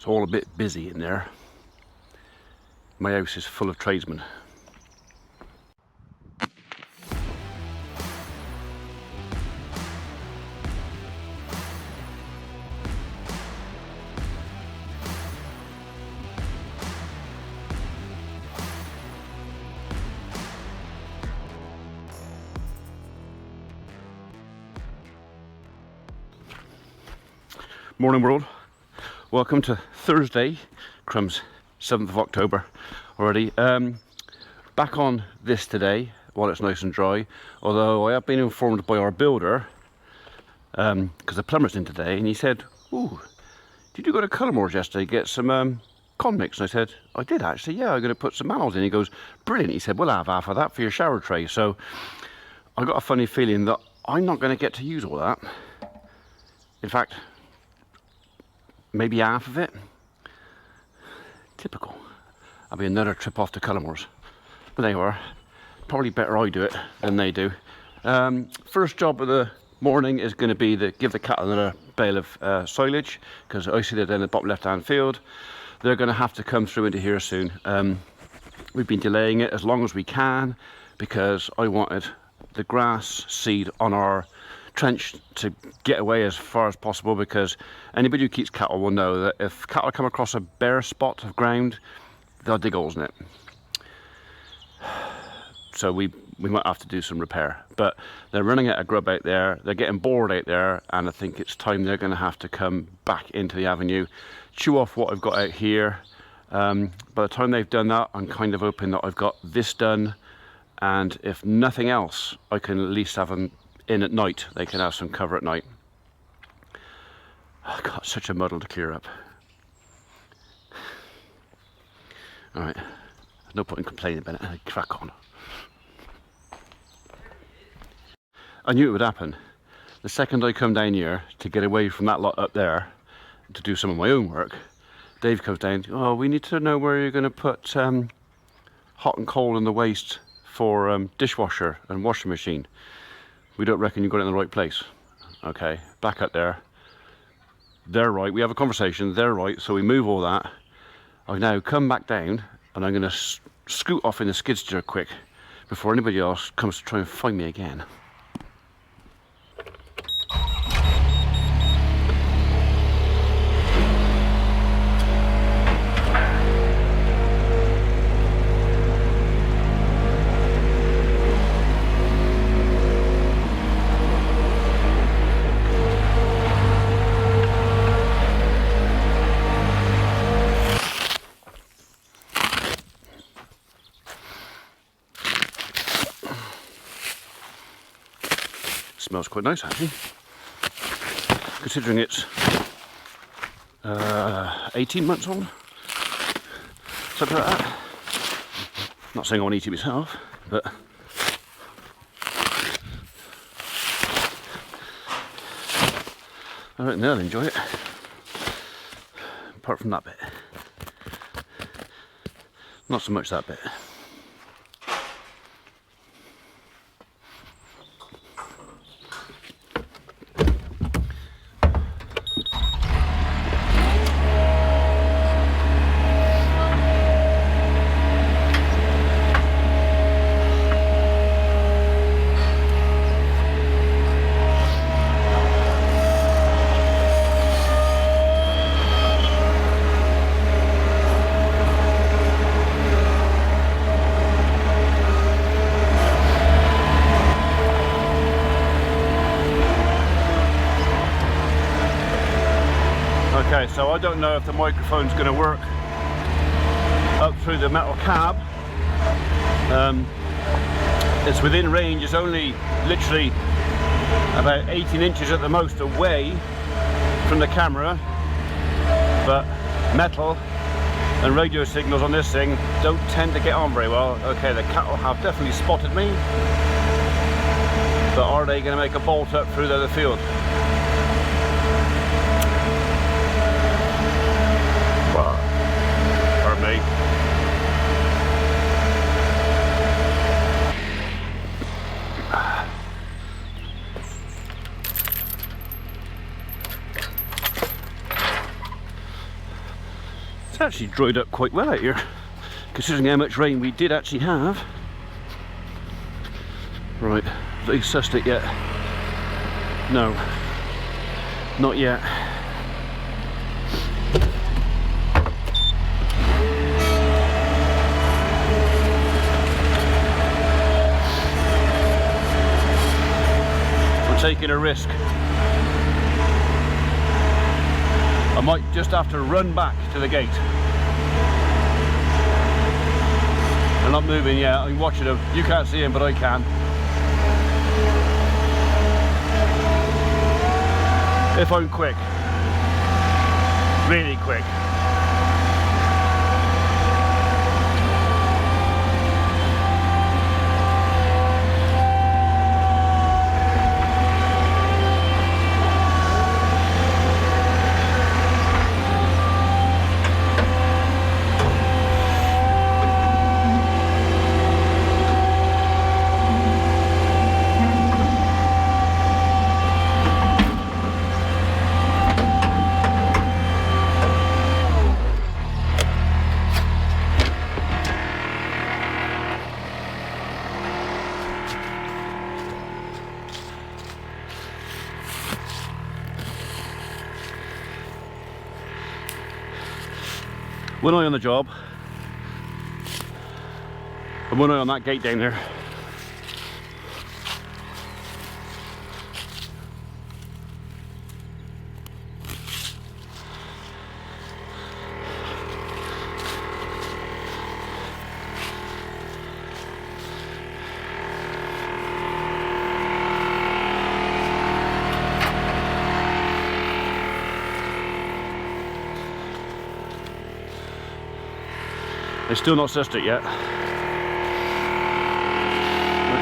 It's all a bit busy in there. My house is full of tradesmen. Morning world, welcome to Thursday, crumbs, 7th of October already. Back on this today while it's nice and dry, although I have been informed by our builder, because the plumber's in today, and he said, "Ooh, did you go to Cullermore's yesterday get some con mix?" And I said, "I did actually, yeah, I'm going to put some mals in." He goes, "Brilliant." He said, "We'll have half of that for your shower tray." So I got a funny feeling that I'm not going to get to use all that. In fact, maybe half of it. Typical. That'll be another trip off to Cullermore's. But there you are. Probably better I do it than they do. First job of the morning is going to be to give the cattle another bale of silage, because I see they're down the bottom left hand field. They're going to have to come through into here soon. We've been delaying it as long as we can because I wanted the grass seed on our trench to get away as far as possible, because anybody who keeps cattle will know that if cattle come across a bare spot of ground, they'll dig holes in it. So we might have to do some repair, but they're running out of grub out there, they're getting bored out there, and I think it's time they're going to have to come back into the avenue, chew off what I've got out here. By the time they've done that, I'm kind of hoping that I've got this done, and if nothing else, I can at least have them in at night. They can have some cover at night. Oh, God, such a muddle to clear up. Alright, no point in complaining about it. I crack on. I knew it would happen. The second I come down here to get away from that lot up there to do some of my own work, Dave comes down, "Oh, we need to know where you're going to put hot and cold in the waste for dishwasher and washing machine. We don't reckon you got it in the right place." Okay, back up there. They're right. We have a conversation. They're right. So we move all that. I've now come back down, and I'm going to scoot off in the skid steer quick before anybody else comes to try and find me again. Smells quite nice actually, considering it's 18 months old, something like that. Not saying I want to eat it myself, but I reckon they'll enjoy it, apart from that bit. Not so much that bit. Okay, so I don't know if the microphone's going to work up through the metal cab. It's within range. It's only literally about 18 inches at the most away from the camera, but metal and radio signals on this thing don't tend to get on very well. Okay, the cattle have definitely spotted me, but are they going to make a bolt up through the field? Pardon me. It's actually dried up quite well out here, considering how much rain we did actually have. Right, have they sussed it yet? No, not yet. We're taking a risk. I might just have to run back to the gate. They're not moving yet, I'm watching them. You can't see them, but I can. If I'm quick. Really quick. One eye on the job, and one eye on that gate down there. They're still not sussed it yet.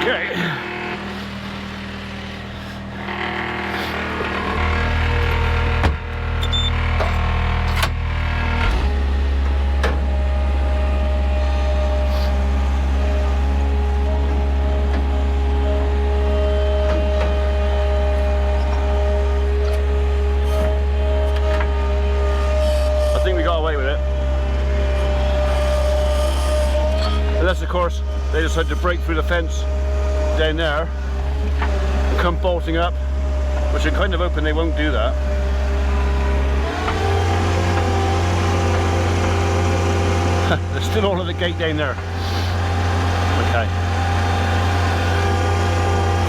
Okay. I think we got away with it. Unless, of course, they decide to break through the fence down there and come bolting up, which I'm kind of hoping they won't do that. There's still all of the gate down there. Okay.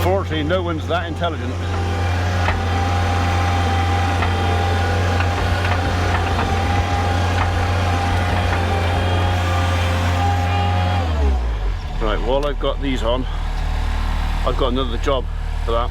Fortunately, no one's that intelligent. Right, while I've got these on, I've got another job for that.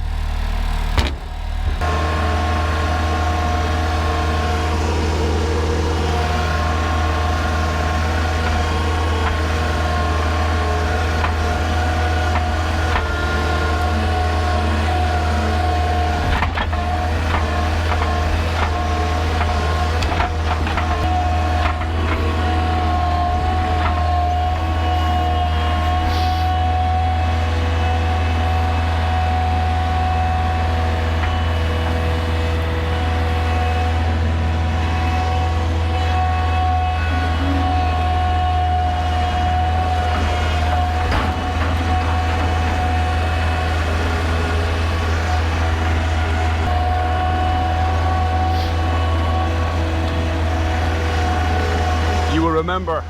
Remember,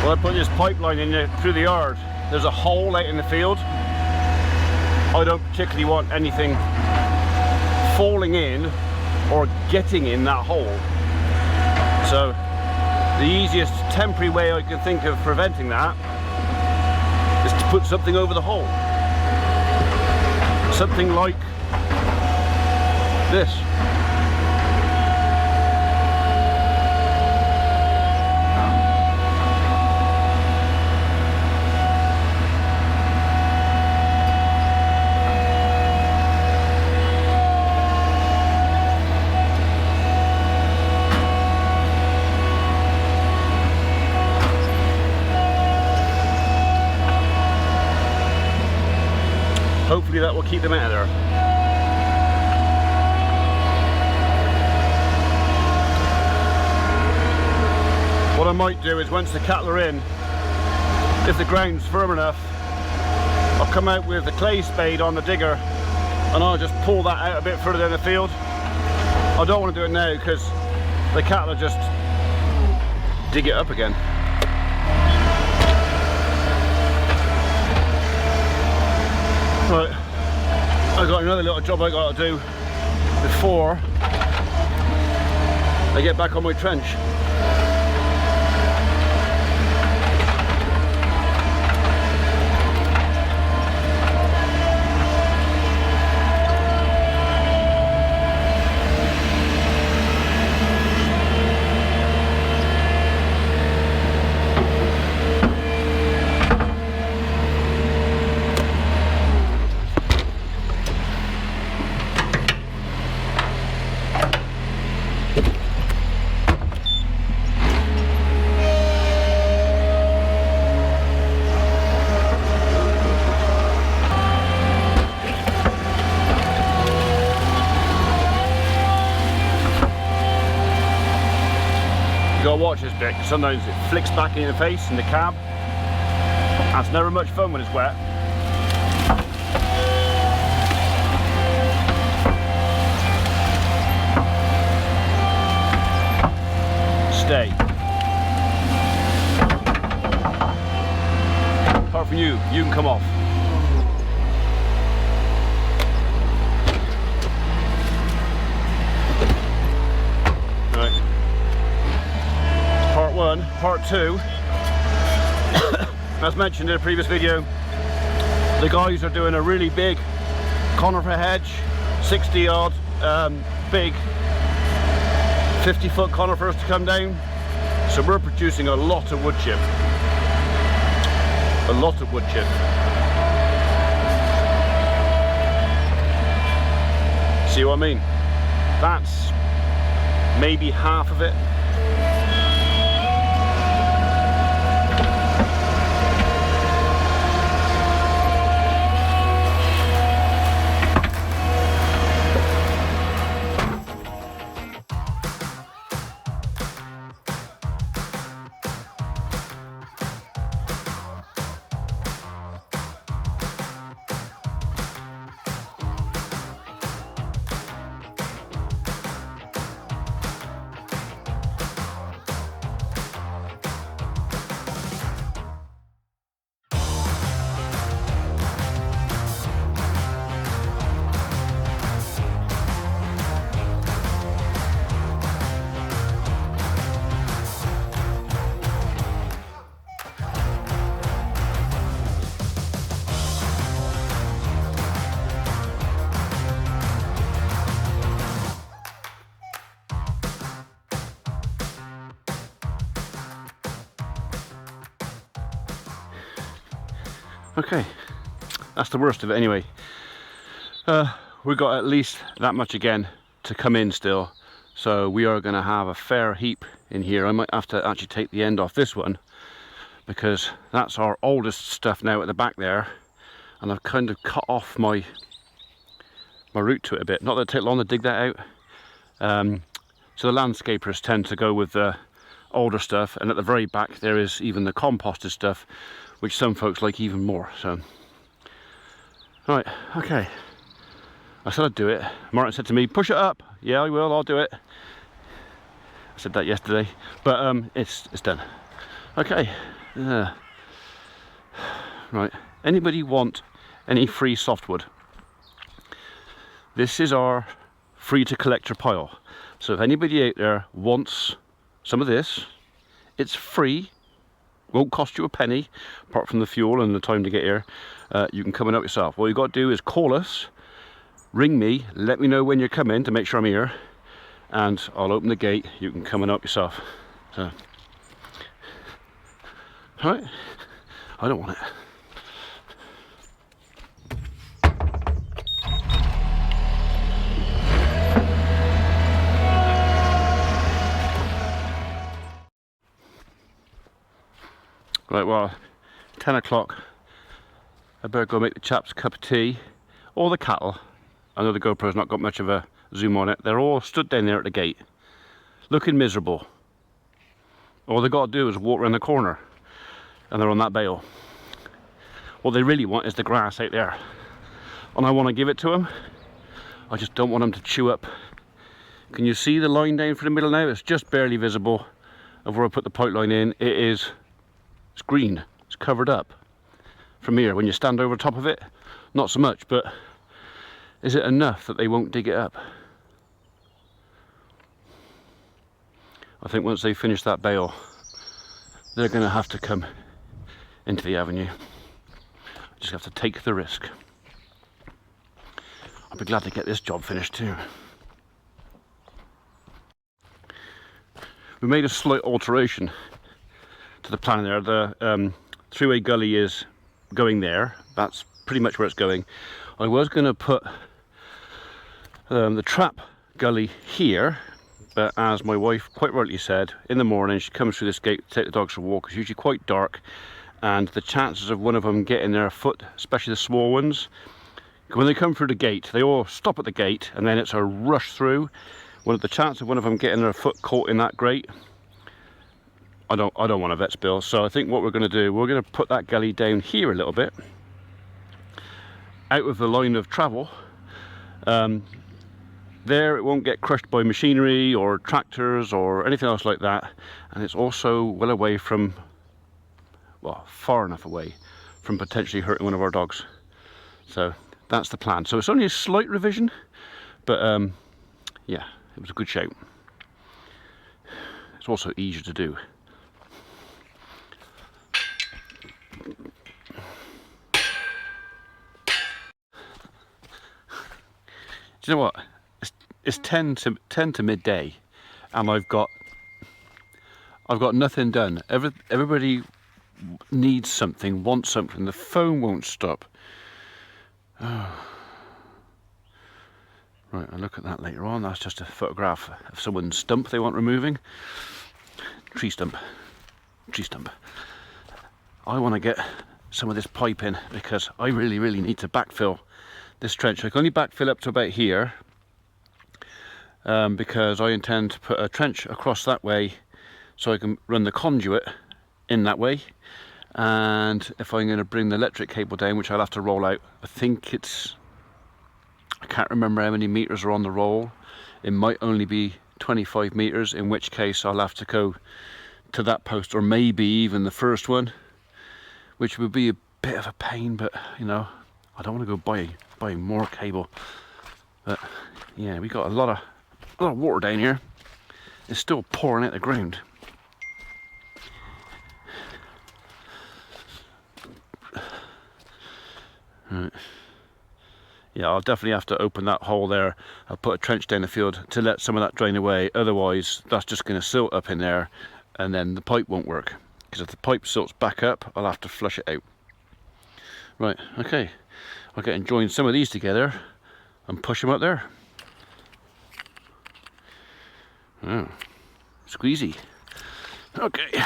when I put this pipeline in there through the yard, there's a hole out in the field. I don't particularly want anything falling in or getting in that hole. So the easiest temporary way I can think of preventing that is to put something over the hole. Something like this. Hopefully that will keep them out of there. I might do is, once the cattle are in, if the ground's firm enough, I'll come out with the clay spade on the digger and I'll just pull that out a bit further down the field. I don't want to do it now because the cattle will just dig it up again. Right, I've got another little job I got to do before I get back on my trench. You gotta watch this bit, because sometimes it flicks back in your face in the cab. That's never much fun when it's wet. Stay. Apart from you can come off. Part one. Part two, as mentioned in a previous video, the guys are doing a really big conifer hedge, 60 odd big 50-foot conifers to come down, so we're producing a lot of wood chip. A lot of wood chip. See what I mean? That's maybe half of it. Okay, that's the worst of it anyway. We've got at least that much again to come in still, so we are going to have a fair heap in here. I might have to actually take the end off this one because that's our oldest stuff now at the back there, and I've kind of cut off my route to it a bit. Not that it'll take long to dig that out. So the landscapers tend to go with the older stuff, and at the very back there is even the composted stuff, which some folks like even more. So, right, okay. I said I'd do it. Martin said to me, push it up. Yeah, I will, I'll do it. I said that yesterday, but it's done. Okay. Right, anybody want any free softwood? This is our free to collector pile. So if anybody out there wants some of this, it's free. Won't cost you a penny, apart from the fuel and the time to get here. You can come and help yourself. All you got to do is call us, ring me, let me know when you're coming to make sure I'm here, and I'll open the gate. You can come and help yourself. So, all right, I don't want it. Right, well, 10 o'clock, I better go make the chaps a cup of tea, or the cattle. I know the GoPro's not got much of a zoom on it. They're all stood down there at the gate, looking miserable. All they got to do is walk around the corner and they're on that bale. What they really want is the grass out there. And I want to give it to them. I just don't want them to chew up. Can you see the line down through the middle now? It's just barely visible of where I put the pipeline in. It's green, it's covered up. From here, when you stand over top of it, not so much, but is it enough that they won't dig it up? I think once they finish that bale, they're going to have to come into the avenue. I just have to take the risk. I'll be glad to get this job finished too. We made a slight alteration to the plan there. The three-way gully is going there. That's pretty much where it's going. I was going to put the trap gully here, but as my wife quite rightly said, in the morning she comes through this gate to take the dogs for a walk. It's usually quite dark, and the chances of one of them getting their foot, especially the small ones, when they come through the gate, they all stop at the gate and then it's a rush through. The chance of one of them getting their foot caught in that grate, I don't want a vet's bill. So I think what we're going to do, we're going to put that gully down here a little bit, out of the line of travel. There it won't get crushed by machinery or tractors or anything else like that, and it's also well away from, well, far enough away from potentially hurting one of our dogs. So that's the plan. So it's only a slight revision, but yeah, it was a good shout. It's also easier to do. Do you know what? It's 10 to midday, and I've got nothing done. Everybody needs something, wants something. The phone won't stop. Oh. Right, I'll look at that later on. That's just a photograph of someone's stump they want removing. Tree stump. Tree stump. I want to get some of this pipe in because I really need to backfill this trench. I can only backfill up to about here because I intend to put a trench across that way so I can run the conduit in that way. And if I'm going to bring the electric cable down, which I'll have to roll out, I think it's, I can't remember how many meters are on the roll. It might only be 25 meters, in which case I'll have to go to that post, or maybe even the first one, which would be a bit of a pain, but you know, I don't want to go buying more cable. But yeah, we got a lot of water down here. It's still pouring out the ground. Right. Yeah, I'll definitely have to open that hole there. I'll put a trench down the field to let some of that drain away. Otherwise, that's just going to silt up in there, and then the pipe won't work. Because if the pipe silts back up, I'll have to flush it out. Right, okay. I'll get and join some of these together and push them up there. Oh, squeezy. Okay.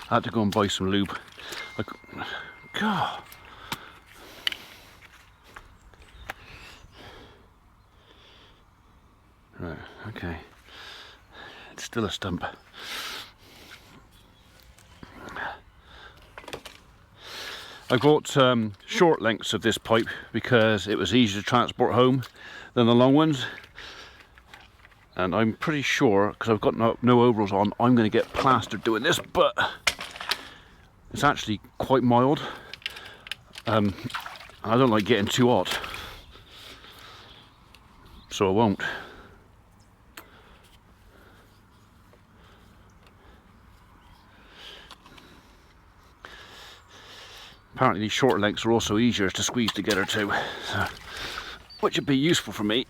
I had to go and buy some lube. God. Right, okay. It's still a stump. I bought short lengths of this pipe because it was easier to transport home than the long ones. And I'm pretty sure, because I've got no overalls on, I'm going to get plastered doing this, but it's actually quite mild. I don't like getting too hot, so I won't. Apparently these short lengths are also easier to squeeze together too, so, which would be useful for me.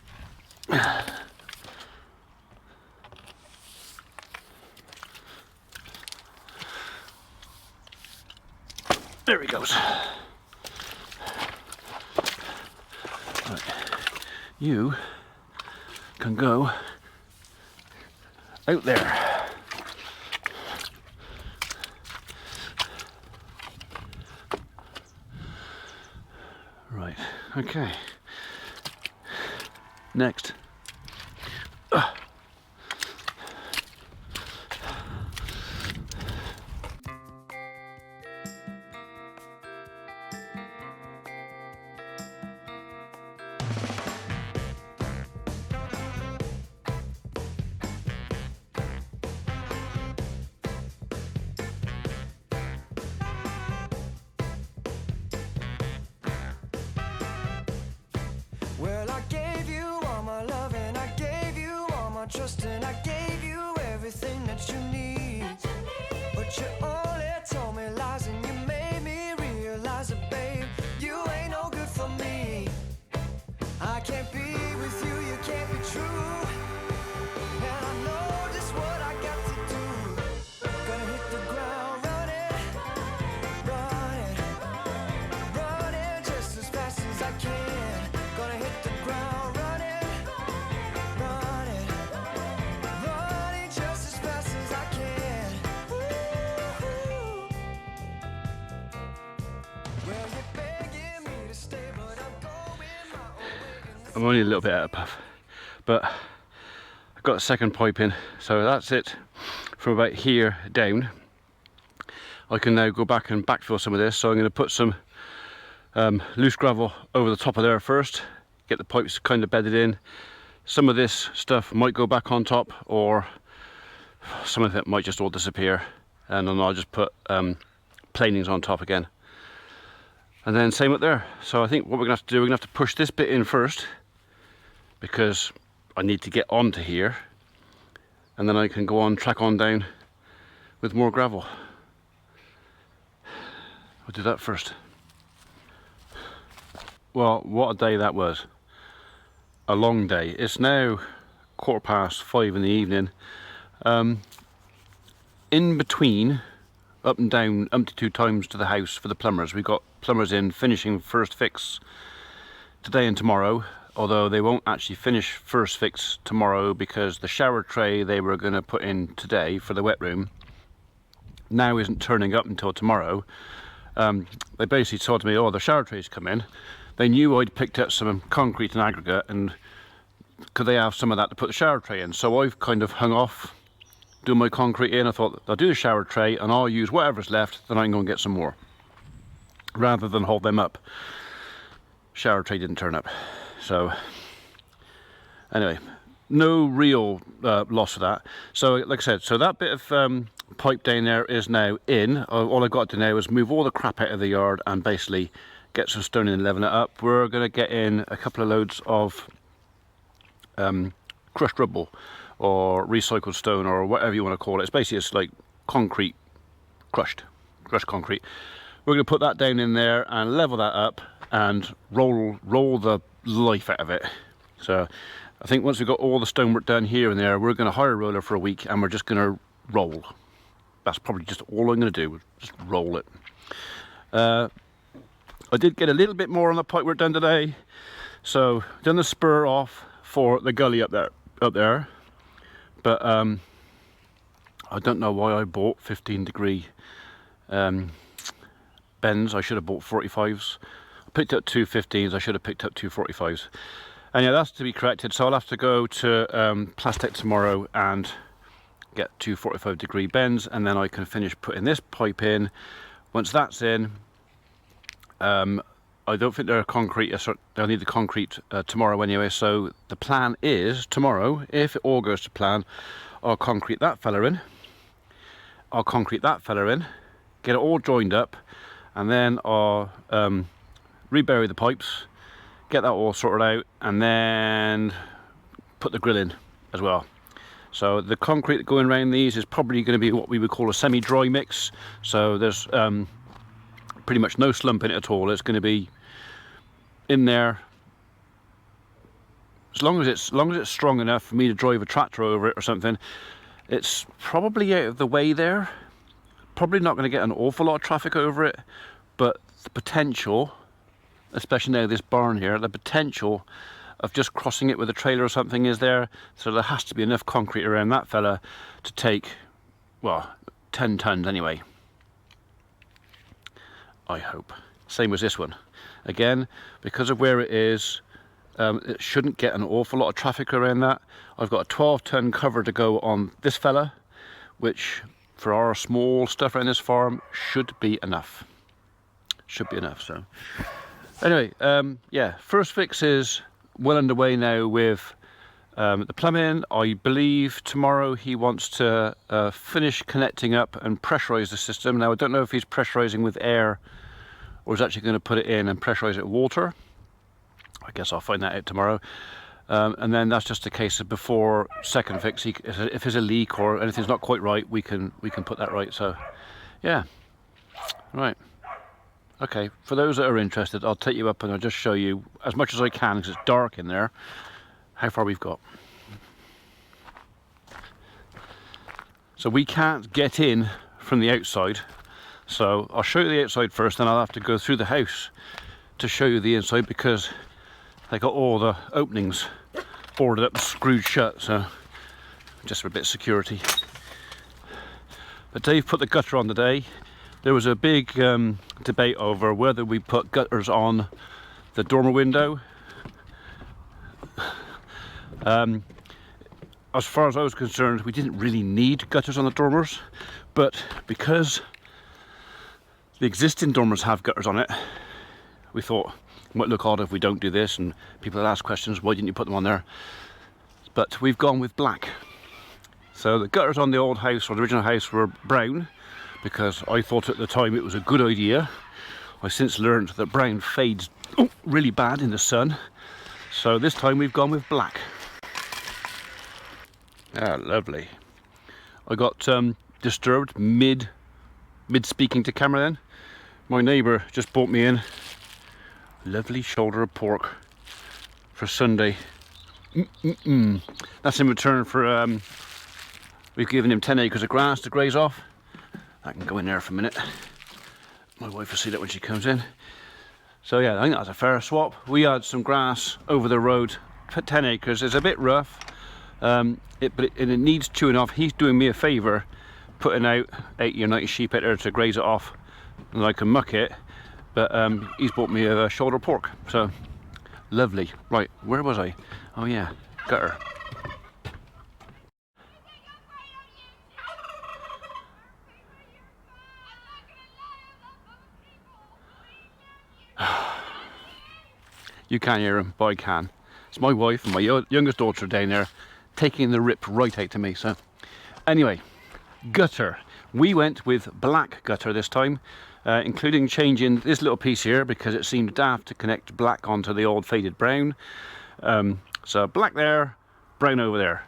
There he goes. Right. You can go out there. Right, okay. next. Well, I gave you all my love and I gave you all my trust and I gave you everything that you need. But you only told me lies and you made me realize that, babe, you ain't no good for me. I can't be with you, you can't be true. And I know just what I got to do. Gonna hit the ground running, running, running just as fast as I can. Gonna hit the ground running, running, running just as fast as I can. Ooh. Well, you're begging me to stay, but I'm going my own way. I'm only a little bit out of puff, but I've got a second pipe in, so that's it from about here down. I can now go back and backfill some of this, so I'm going to put some loose gravel over the top of there first, get the pipes kind of bedded in. Some of this stuff might go back on top, or some of it might just all disappear, and then I'll just put planings on top again. And then same up there. So I think what we're gonna have to do, we're gonna have to push this bit in first, because I need to get onto here, and then I can go on, track on down with more gravel. I'll do that first. Well, what a day that was. A long day. It's now 5:15 in the evening. In between, up and down umpty-two times to the house for the plumbers. We've got plumbers in finishing first fix today and tomorrow, although they won't actually finish first fix tomorrow because the shower tray they were going to put in today for the wet room now isn't turning up until tomorrow. They basically told me, oh, the shower tray's come in. They knew I'd picked up some concrete and aggregate, and could they have some of that to put the shower tray in? So I've kind of hung off doing my concrete in. I thought I'll do the shower tray and I'll use whatever's left, then I can go and get some more, rather than hold them up. Shower tray didn't turn up. So anyway, no real loss for that. So like I said, so that bit of pipe down there is now in. All I've got to do now is move all the crap out of the yard and basically get some stone in and level it up. We're going to get in a couple of loads of crushed rubble or recycled stone or whatever you want to call it. It's basically just like concrete, crushed concrete. We're going to put that down in there and level that up and roll the life out of it. So I think once we've got all the stonework done here and there, we're going to hire a roller for a week and we're just going to roll. That's probably just all I'm going to do, just roll it. I did get a little bit more on the pipe work done today, so done the spur off for the gully up there, but I don't know why I bought 15-degree bends. I should have bought 45s. I picked up two 15s, I should have picked up two 45s. And yeah, that's to be corrected, so I'll have to go to Plastic tomorrow and get two 45-degree bends, and then I can finish putting this pipe in. Once that's in, I don't think they're concrete, they'll need the concrete tomorrow anyway, so the plan is tomorrow, if it all goes to plan, I'll concrete that fella in, get it all joined up, and then I'll rebury the pipes, get that all sorted out, and then put the grill in as well. So the concrete going around these is probably going to be what we would call a semi-dry mix, so there's pretty much no slump in it at all. It's going to be in there as long as it's strong enough for me to drive a tractor over it or something. It's probably out of the way there, probably not going to get an awful lot of traffic over it, but the potential, especially now this barn here, the potential of just crossing it with a trailer or something is there, so there has to be enough concrete around that fella to take, well, 10 tons anyway, I hope. Same as this one. Again, because of where it is, It shouldn't get an awful lot of traffic around that. I've got a 12-ton cover to go on this fella, which for our small stuff around this farm should be enough. Should be enough. So anyway, yeah, first fix is well underway now with the plumbing. I believe tomorrow he wants to finish connecting up and pressurize the system. Now I don't know if he's pressurizing with air or is actually going to put it in and pressurize it with water. I guess I'll find that out tomorrow. And then that's just a case of before second fix, if there's a leak or anything's not quite right, we can put that right. So yeah, right. Okay, for those that are interested, I'll take you up and I'll just show you as much as I can, because it's dark in there, how far we've got. So we can't get in from the outside, so I'll show you the outside first, then I'll have to go through the house to show you the inside, because they got all the openings boarded up and screwed shut, so just for a bit of security. But Dave put the gutter on today. There was a big debate over whether we put gutters on the dormer window. As far as I was concerned, we didn't really need gutters on the dormers, but because the existing dormers have gutters on it, we thought it might look odd if we don't do this, and people would ask questions, why didn't you put them on there? But we've gone with black. So the gutters on the old house, or the original house, were brown, because I thought at the time it was a good idea. I've since learned that brown fades really bad in the sun, so this time we've gone with black. Ah, lovely. I got disturbed mid speaking to camera then. My neighbour just brought me in lovely shoulder of pork for Sunday. That's in return for we've given him 10 acres of grass to graze off. I can go in there for a minute. My wife will see that when she comes in. So yeah, I think that's a fair swap. We had some grass over the road, 10 acres. It's a bit rough, but it needs chewing off. He's doing me a favour, putting out 80 or 90 sheep out there to graze it off, and I can muck it. But he's bought me a shoulder pork, so lovely. Right, where was I? Oh yeah, gutter. You can't hear him, but I can. It's my wife and my youngest daughter down there taking the rip right out to me. So anyway, gutter. We went with black gutter this time, including changing this little piece here because it seemed daft to connect black onto the old faded brown. So black there, brown over there.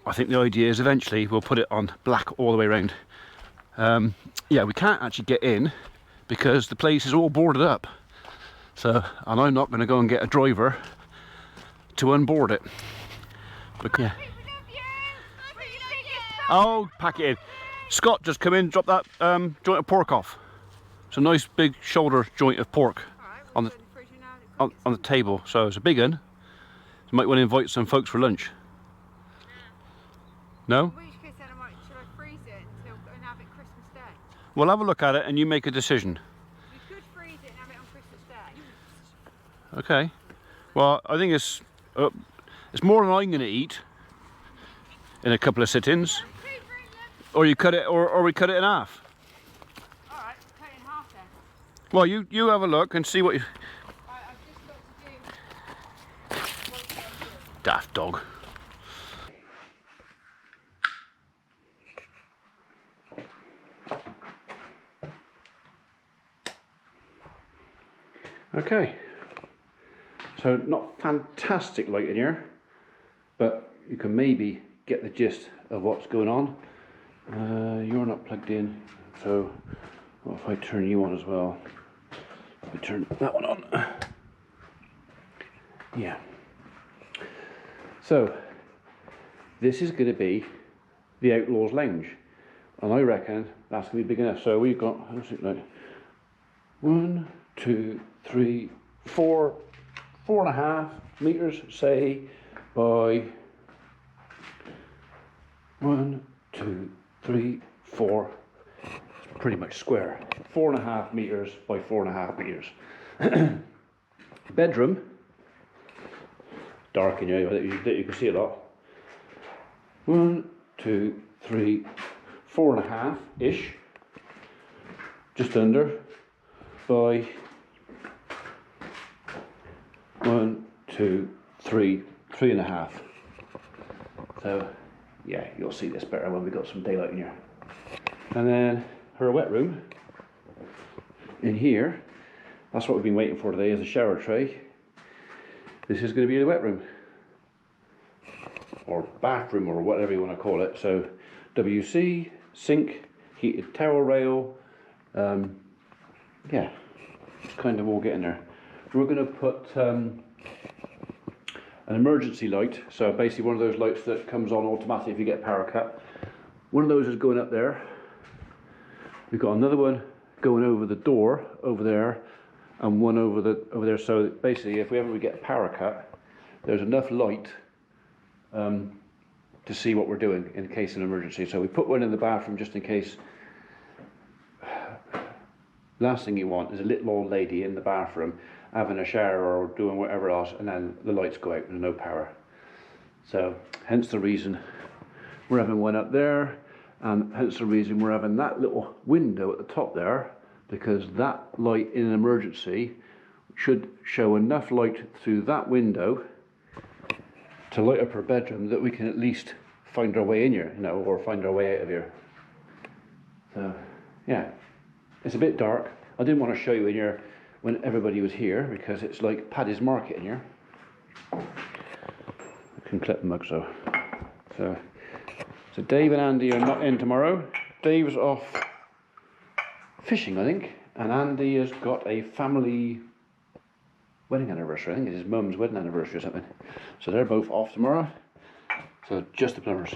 I think the idea is eventually we'll put it on black all the way around. Yeah, we can't actually get in because the place is all boarded up. So, and I'm not going to go and get a driver to unboard it. But, yeah. Oh, pack it in. Scott, just come in, drop that joint of pork off. It's a nice big shoulder joint of pork on the table. So it's a big one. You might want to invite some folks for lunch. No? In which case then should I freeze it and have it Christmas Day? We'll have a look at it and you make a decision. We could freeze it and have it on Christmas Day. Okay. Well, I think it's more than I'm going to eat in a couple of sit-ins. Or you cut it, or we cut it in half. All right, cut it in half then. Well, you have a look and see what you. Right, I've just got to do. Daft dog. Okay. So not fantastic light in here, but you can maybe get the gist of what's going on. You're not plugged in, so what if I turn you on as well? If I turn that one on. Yeah. So this is going to be the Outlaws Lounge, and I reckon that's going to be big enough. So we've got, how's it like? 1, 2, 3, 4, 4.5 meters, say, by 1, 2, 3, 4. It's pretty much square. 4.5 meters by 4.5 meters. Bedroom dark in here that you can see a lot. 1, 2, 3, 4.5 ish, just under, by 1, 2, 3, 3.5. So yeah, you'll see this better when we've got some daylight in here. And then her wet room in here, that's what we've been waiting for today, is a shower tray. This is going to be the wet room, or bathroom, or whatever you want to call it. So WC, sink, heated towel rail, yeah, it's kind of all getting there. We're going to put an emergency light, so basically one of those lights that comes on automatically if you get a power cut. One of those is going up there. We've got another one going over the door over there, and one over there. So basically, if we ever get a power cut, there's enough light to see what we're doing in case of an emergency. So we put one in the bathroom just in case. Last thing you want is a little old lady in the bathroom having a shower or doing whatever else, and then the lights go out and no power. So hence the reason we're having one up there, and hence the reason we're having that little window at the top there, because that light in an emergency should show enough light through that window to light up her bedroom that we can at least find our way in here, you know, or find our way out of here. So yeah, it's a bit dark. I didn't want to show you in here when everybody was here, because it's like Paddy's Market in here. I can clip the mug so Dave and Andy are not in tomorrow. Dave's off fishing, I think, and Andy has got a family wedding anniversary. I think it's his mum's wedding anniversary or something. So they're both off tomorrow. So just the plumbers.